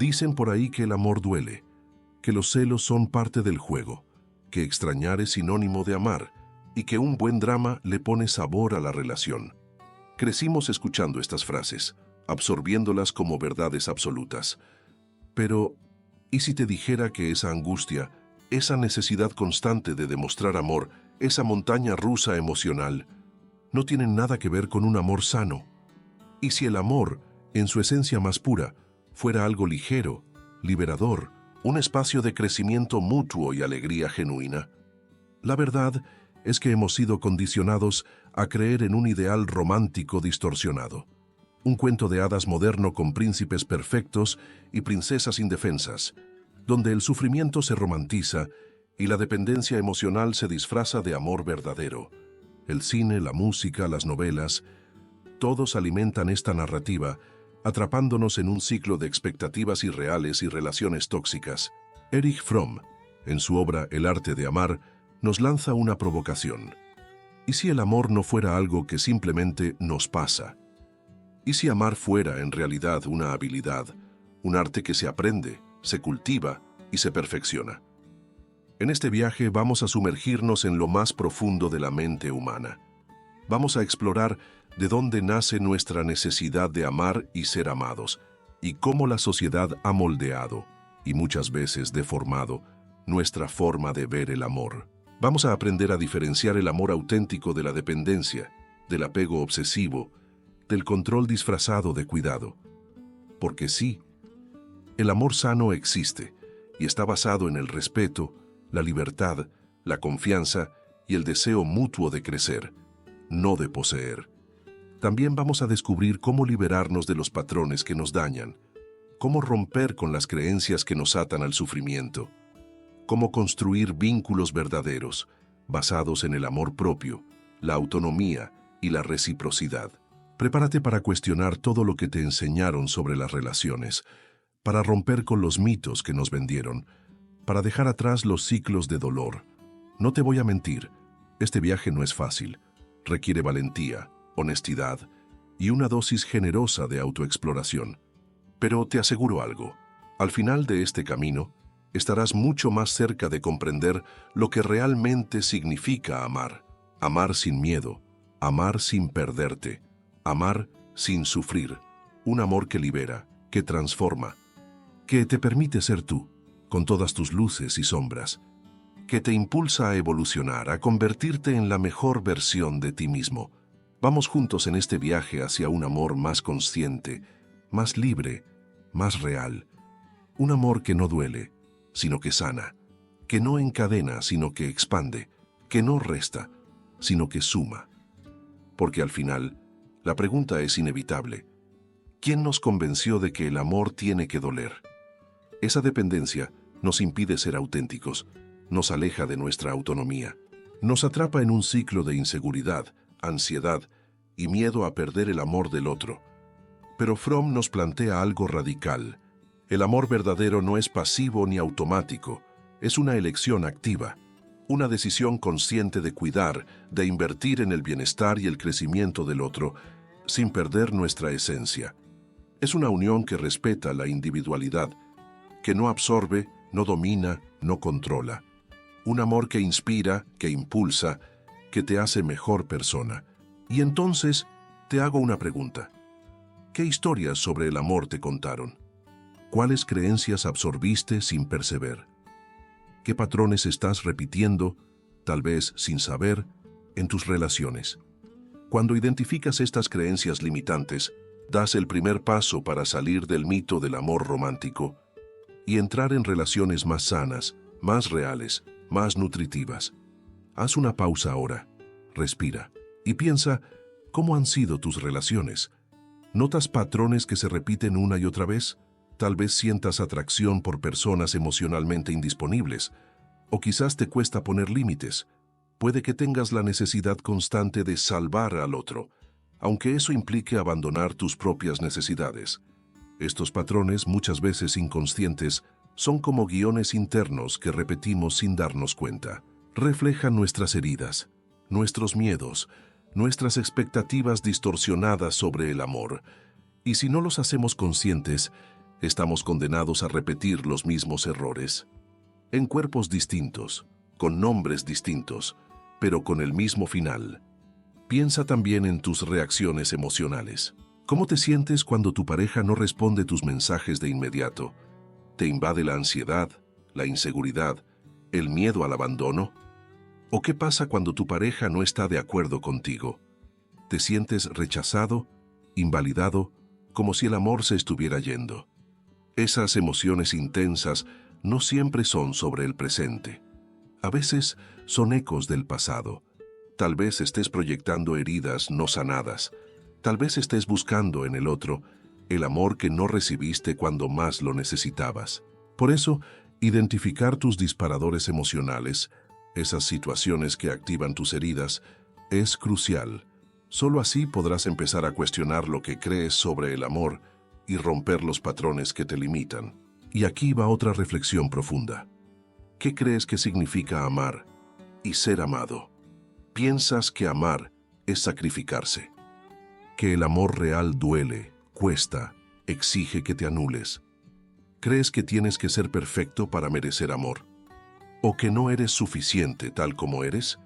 Dicen por ahí que el amor duele, que los celos son parte del juego, que extrañar es sinónimo de amar y que un buen drama le pone sabor a la relación. Crecimos escuchando estas frases, absorbiéndolas como verdades absolutas. Pero, ¿y si te dijera que esa angustia, esa necesidad constante de demostrar amor, esa montaña rusa emocional, no tienen nada que ver con un amor sano? ¿Y si el amor, en su esencia más pura, fuera algo ligero, liberador, un espacio de crecimiento mutuo y alegría genuina? La verdad es que hemos sido condicionados a creer en un ideal romántico distorsionado, un cuento de hadas moderno con príncipes perfectos y princesas indefensas, donde el sufrimiento se romantiza y la dependencia emocional se disfraza de amor verdadero. El cine, la música, las novelas, todos alimentan esta narrativa, atrapándonos en un ciclo de expectativas irreales y relaciones tóxicas. Erich Fromm, en su obra El arte de amar, nos lanza una provocación. ¿Y si el amor no fuera algo que simplemente nos pasa? ¿Y si amar fuera en realidad una habilidad, un arte que se aprende, se cultiva y se perfecciona? En este viaje vamos a sumergirnos en lo más profundo de la mente humana. Vamos a explorar de dónde nace nuestra necesidad de amar y ser amados, y cómo la sociedad ha moldeado, y muchas veces deformado, nuestra forma de ver el amor. Vamos a aprender a diferenciar el amor auténtico de la dependencia, del apego obsesivo, del control disfrazado de cuidado. Porque sí, el amor sano existe y está basado en el respeto, la libertad, la confianza y el deseo mutuo de crecer, no de poseer. También vamos a descubrir cómo liberarnos de los patrones que nos dañan, cómo romper con las creencias que nos atan al sufrimiento, cómo construir vínculos verdaderos, basados en el amor propio, la autonomía y la reciprocidad. Prepárate para cuestionar todo lo que te enseñaron sobre las relaciones, para romper con los mitos que nos vendieron, para dejar atrás los ciclos de dolor. No te voy a mentir, este viaje no es fácil. Requiere valentía, honestidad y una dosis generosa de autoexploración. Pero te aseguro algo, al final de este camino, estarás mucho más cerca de comprender lo que realmente significa amar. Amar sin miedo, amar sin perderte, amar sin sufrir. Un amor que libera, que transforma, que te permite ser tú, con todas tus luces y sombras, que te impulsa a evolucionar, a convertirte en la mejor versión de ti mismo. Vamos juntos en este viaje hacia un amor más consciente, más libre, más real. Un amor que no duele, sino que sana, que no encadena, sino que expande, que no resta, sino que suma. Porque al final, la pregunta es inevitable. ¿Quién nos convenció de que el amor tiene que doler? Esa dependencia nos impide ser auténticos, nos aleja de nuestra autonomía, nos atrapa en un ciclo de inseguridad, ansiedad y miedo a perder el amor del otro. Pero Fromm nos plantea algo radical. El amor verdadero no es pasivo ni automático, es una elección activa, una decisión consciente de cuidar, de invertir en el bienestar y el crecimiento del otro, sin perder nuestra esencia. Es una unión que respeta la individualidad, que no absorbe, no domina, no controla. Un amor que inspira, que impulsa, que te hace mejor persona. Y entonces, te hago una pregunta. ¿Qué historias sobre el amor te contaron? ¿Cuáles creencias absorbiste sin perceber? ¿Qué patrones estás repitiendo, tal vez sin saber, en tus relaciones? Cuando identificas estas creencias limitantes, das el primer paso para salir del mito del amor romántico y entrar en relaciones más sanas, más reales, más nutritivas. Haz una pausa ahora, respira y piensa cómo han sido tus relaciones. ¿Notas patrones que se repiten una y otra vez? Tal vez sientas atracción por personas emocionalmente indisponibles, o quizás te cuesta poner límites. Puede que tengas la necesidad constante de salvar al otro, aunque eso implique abandonar tus propias necesidades. Estos patrones, muchas veces inconscientes, son como guiones internos que repetimos sin darnos cuenta. Reflejan nuestras heridas, nuestros miedos, nuestras expectativas distorsionadas sobre el amor. Y si no los hacemos conscientes, Estamos condenados a repetir los mismos errores. En cuerpos distintos, con nombres distintos, pero con el mismo final. Piensa también en tus reacciones emocionales. ¿Cómo te sientes cuando tu pareja no responde tus mensajes de inmediato? ¿Te invade la ansiedad, la inseguridad, el miedo al abandono? ¿O qué pasa cuando tu pareja no está de acuerdo contigo? ¿Te sientes rechazado, invalidado, como si el amor se estuviera yendo? Esas emociones intensas no siempre son sobre el presente. A veces son ecos del pasado. Tal vez estés proyectando heridas no sanadas. Tal vez estés buscando en el otro el amor que no recibiste cuando más lo necesitabas. Por eso, identificar tus disparadores emocionales, esas situaciones que activan tus heridas, es crucial. Solo así podrás empezar a cuestionar lo que crees sobre el amor y romper los patrones que te limitan. Y aquí va otra reflexión profunda. ¿Qué crees que significa amar y ser amado? ¿Piensas que amar es sacrificarse? ¿Que el amor real duele, cuesta, exige que te anules? ¿Crees que tienes que ser perfecto para merecer amor? ¿O que no eres suficiente tal como eres?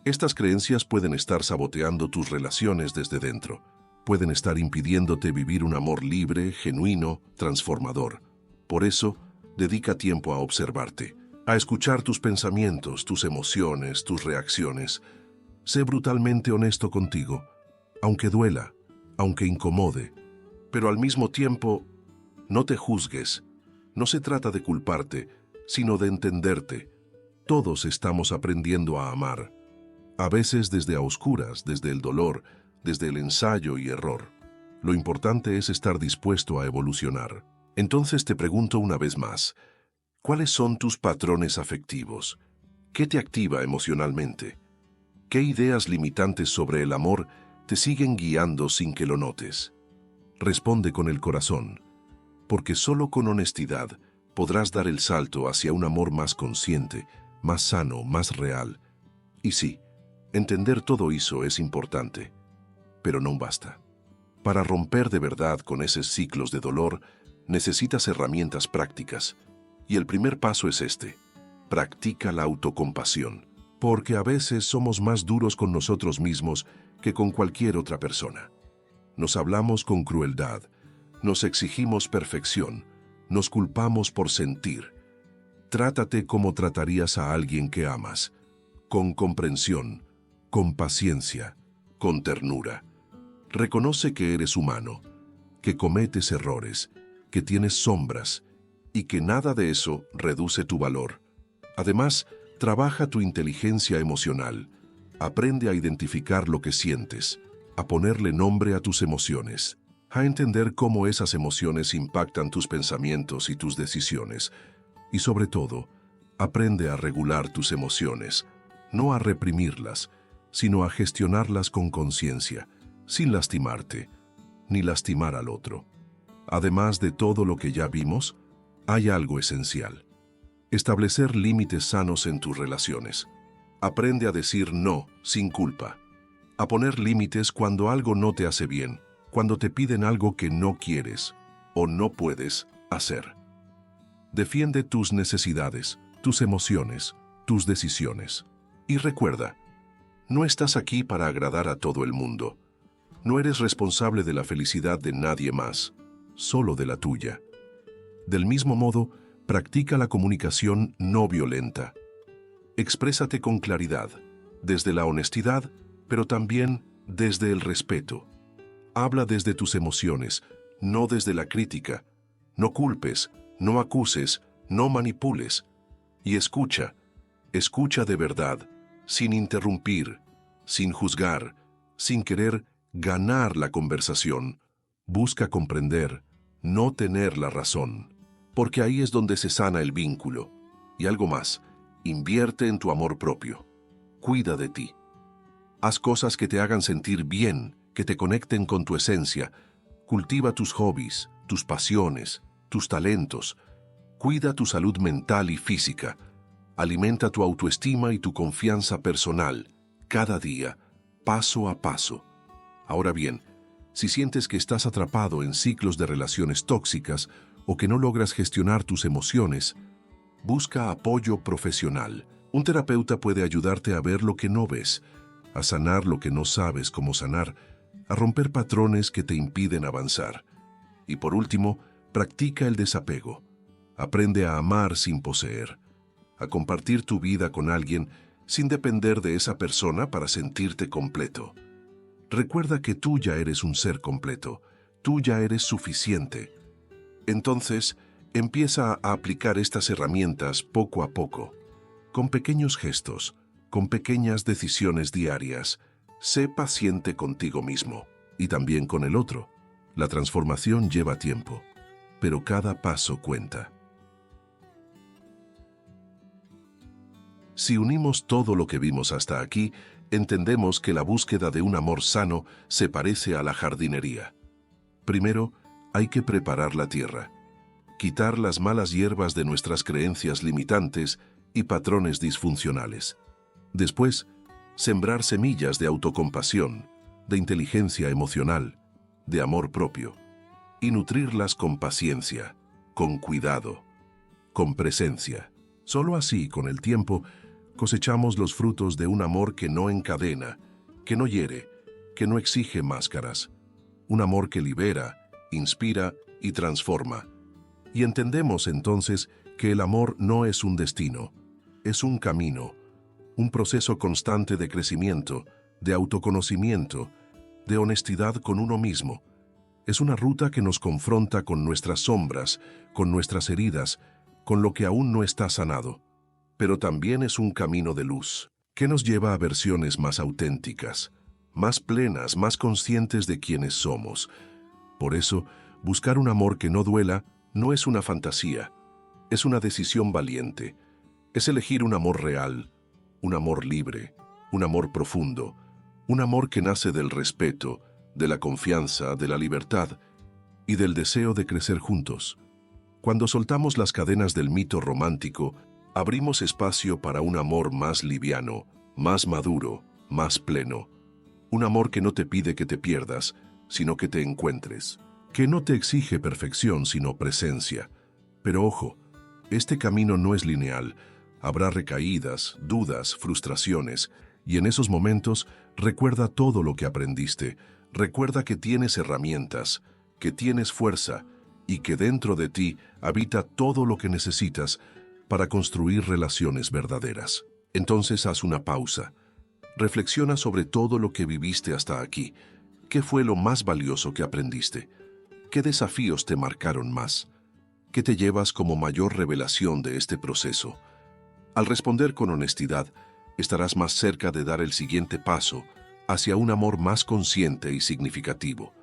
Estas creencias pueden estar saboteando tus relaciones desde dentro. Pueden estar impidiéndote vivir un amor libre, genuino, transformador. Por eso, dedica tiempo a observarte, a escuchar tus pensamientos, tus emociones, tus reacciones. Sé brutalmente honesto contigo, aunque duela, aunque incomode. Pero al mismo tiempo, no te juzgues. No se trata de culparte, sino de entenderte. Todos estamos aprendiendo a amar. A veces desde a oscuras, desde el dolor, desde el ensayo y error. Lo importante es estar dispuesto a evolucionar. Entonces te pregunto una vez más, ¿cuáles son tus patrones afectivos? ¿Qué te activa emocionalmente? ¿Qué ideas limitantes sobre el amor te siguen guiando sin que lo notes? Responde con el corazón, porque solo con honestidad podrás dar el salto hacia un amor más consciente, más sano, más real. Y sí, entender todo eso es importante, pero no basta. Para romper de verdad con esos ciclos de dolor, necesitas herramientas prácticas. Y el primer paso es este: practica la autocompasión, porque a veces somos más duros con nosotros mismos que con cualquier otra persona. Nos hablamos con crueldad, nos exigimos perfección, nos culpamos por sentir. Trátate como tratarías a alguien que amas, con comprensión, con paciencia, con ternura. Reconoce que eres humano, que cometes errores, que tienes sombras y que nada de eso reduce tu valor. Además, trabaja tu inteligencia emocional. Aprende a identificar lo que sientes, a ponerle nombre a tus emociones, a entender cómo esas emociones impactan tus pensamientos y tus decisiones. Y sobre todo, aprende a regular tus emociones, no a reprimirlas, sino a gestionarlas con conciencia, sin lastimarte, ni lastimar al otro. Además de todo lo que ya vimos, hay algo esencial: establecer límites sanos en tus relaciones. Aprende a decir no sin culpa, a poner límites cuando algo no te hace bien, cuando te piden algo que no quieres o no puedes hacer. Defiende tus necesidades, tus emociones, tus decisiones. Y recuerda, no estás aquí para agradar a todo el mundo. No eres responsable de la felicidad de nadie más, solo de la tuya. Del mismo modo, practica la comunicación no violenta. Exprésate con claridad, desde la honestidad, pero también desde el respeto. Habla desde tus emociones, no desde la crítica. No culpes, no acuses, no manipules. Y escucha de verdad, sin interrumpir, sin juzgar, sin querer ganar la conversación. Busca comprender, no tener la razón, porque ahí es donde se sana el vínculo. Y algo más, invierte en tu amor propio. Cuida de ti. Haz cosas que te hagan sentir bien, que te conecten con tu esencia. Cultiva tus hobbies, tus pasiones, tus talentos. Cuida tu salud mental y física. Alimenta tu autoestima y tu confianza personal, cada día, paso a paso. Ahora bien, si sientes que estás atrapado en ciclos de relaciones tóxicas o que no logras gestionar tus emociones, busca apoyo profesional. Un terapeuta puede ayudarte a ver lo que no ves, a sanar lo que no sabes cómo sanar, a romper patrones que te impiden avanzar. Y por último, practica el desapego. Aprende a amar sin poseer, a compartir tu vida con alguien sin depender de esa persona para sentirte completo. Recuerda que tú ya eres un ser completo, tú ya eres suficiente. Entonces, empieza a aplicar estas herramientas poco a poco, con pequeños gestos, con pequeñas decisiones diarias. Sé paciente contigo mismo y también con el otro. La transformación lleva tiempo, pero cada paso cuenta. Si unimos todo lo que vimos hasta aquí, entendemos que la búsqueda de un amor sano se parece a la jardinería. Primero, hay que preparar la tierra, quitar las malas hierbas de nuestras creencias limitantes y patrones disfuncionales. Después, sembrar semillas de autocompasión, de inteligencia emocional, de amor propio, y nutrirlas con paciencia, con cuidado, con presencia. Solo así, con el tiempo, cosechamos los frutos de un amor que no encadena, que no hiere, que no exige máscaras. Un amor que libera, inspira y transforma. Y entendemos entonces que el amor no es un destino, es un camino, un proceso constante de crecimiento, de autoconocimiento, de honestidad con uno mismo. Es una ruta que nos confronta con nuestras sombras, con nuestras heridas, con lo que aún no está sanado. Pero también es un camino de luz, que nos lleva a versiones más auténticas, más plenas, más conscientes de quiénes somos. Por eso, buscar un amor que no duela no es una fantasía, es una decisión valiente. Es elegir un amor real, un amor libre, un amor profundo, un amor que nace del respeto, de la confianza, de la libertad y del deseo de crecer juntos. Cuando soltamos las cadenas del mito romántico, abrimos espacio para un amor más liviano, más maduro, más pleno. Un amor que no te pide que te pierdas, sino que te encuentres. Que no te exige perfección, sino presencia. Pero ojo, este camino no es lineal. Habrá recaídas, dudas, frustraciones, y en esos momentos recuerda todo lo que aprendiste. Recuerda que tienes herramientas, que tienes fuerza, y que dentro de ti habita todo lo que necesitas para construir relaciones verdaderas. Entonces haz una pausa. Reflexiona sobre todo lo que viviste hasta aquí. ¿Qué fue lo más valioso que aprendiste? ¿Qué desafíos te marcaron más? ¿Qué te llevas como mayor revelación de este proceso? Al responder con honestidad, estarás más cerca de dar el siguiente paso hacia un amor más consciente y significativo.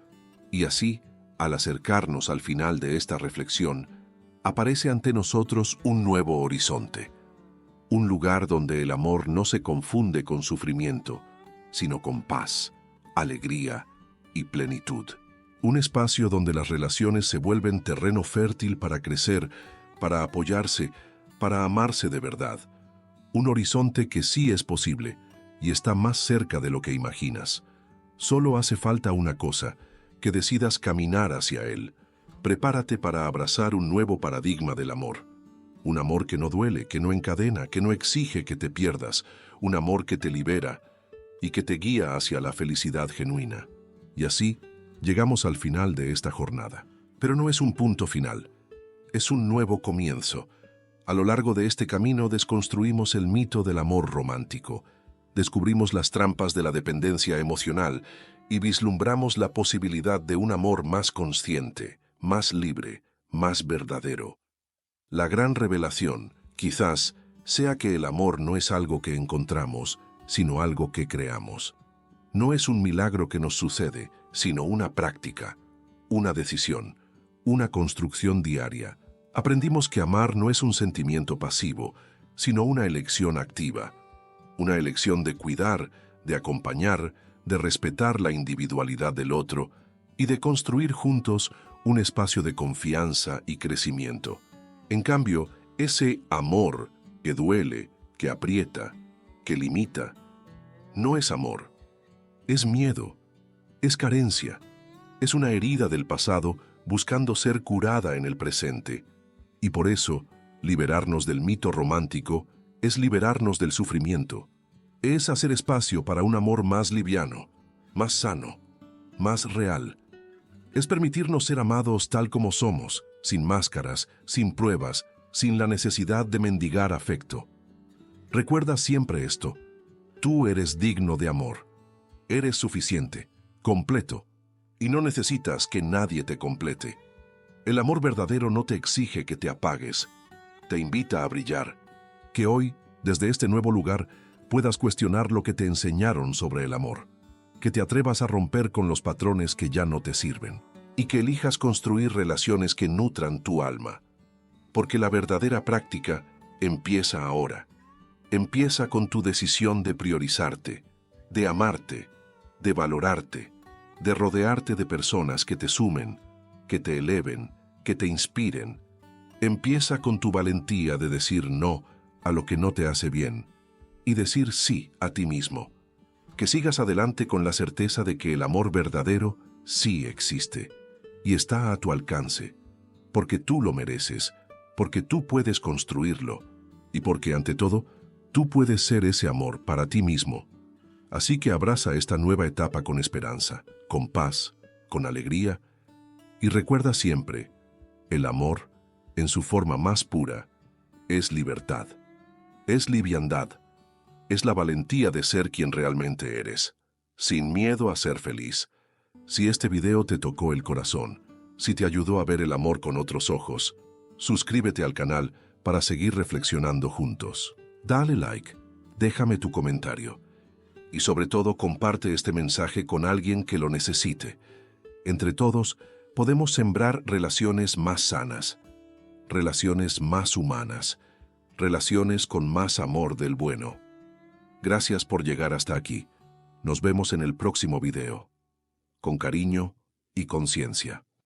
Y así, al acercarnos al final de esta reflexión, aparece ante nosotros un nuevo horizonte. Un lugar donde el amor no se confunde con sufrimiento, sino con paz, alegría y plenitud. Un espacio donde las relaciones se vuelven terreno fértil para crecer, para apoyarse, para amarse de verdad. Un horizonte que sí es posible y está más cerca de lo que imaginas. Solo hace falta una cosa, que decidas caminar hacia él. Prepárate para abrazar un nuevo paradigma del amor. Un amor que no duele, que no encadena, que no exige que te pierdas. Un amor que te libera y que te guía hacia la felicidad genuina. Y así, llegamos al final de esta jornada. Pero no es un punto final, es un nuevo comienzo. A lo largo de este camino desconstruimos el mito del amor romántico, descubrimos las trampas de la dependencia emocional y vislumbramos la posibilidad de un amor más consciente, más libre, más verdadero. La gran revelación, quizás, sea que el amor no es algo que encontramos, sino algo que creamos. No es un milagro que nos sucede, sino una práctica, una decisión, una construcción diaria. Aprendimos que amar no es un sentimiento pasivo, sino una elección activa. Una elección de cuidar, de acompañar, de respetar la individualidad del otro y de construir juntos un espacio de confianza y crecimiento. En cambio, ese amor que duele, que aprieta, que limita, no es amor. Es miedo, es carencia, es una herida del pasado buscando ser curada en el presente. Y por eso, liberarnos del mito romántico es liberarnos del sufrimiento. Es hacer espacio para un amor más liviano, más sano, más real. Es permitirnos ser amados tal como somos, sin máscaras, sin pruebas, sin la necesidad de mendigar afecto. Recuerda siempre esto: tú eres digno de amor. Eres suficiente, completo, y no necesitas que nadie te complete. El amor verdadero no te exige que te apagues, te invita a brillar. Que hoy, desde este nuevo lugar, puedas cuestionar lo que te enseñaron sobre el amor. Que te atrevas a romper con los patrones que ya no te sirven. Y que elijas construir relaciones que nutran tu alma. Porque la verdadera práctica empieza ahora. Empieza con tu decisión de priorizarte, de amarte, de valorarte, de rodearte de personas que te sumen, que te eleven, que te inspiren. Empieza con tu valentía de decir no a lo que no te hace bien y decir sí a ti mismo. Que sigas adelante con la certeza de que el amor verdadero sí existe y está a tu alcance, porque tú lo mereces, porque tú puedes construirlo y porque, ante todo, tú puedes ser ese amor para ti mismo. Así que abraza esta nueva etapa con esperanza, con paz, con alegría, y recuerda siempre: el amor, en su forma más pura, es libertad, es liviandad, es la valentía de ser quien realmente eres, sin miedo a ser feliz. Si este video te tocó el corazón, si te ayudó a ver el amor con otros ojos, suscríbete al canal para seguir reflexionando juntos. Dale like, déjame tu comentario y sobre todo comparte este mensaje con alguien que lo necesite. Entre todos podemos sembrar relaciones más sanas, relaciones más humanas, relaciones con más amor del bueno. Gracias por llegar hasta aquí. Nos vemos en el próximo video. Con cariño y conciencia.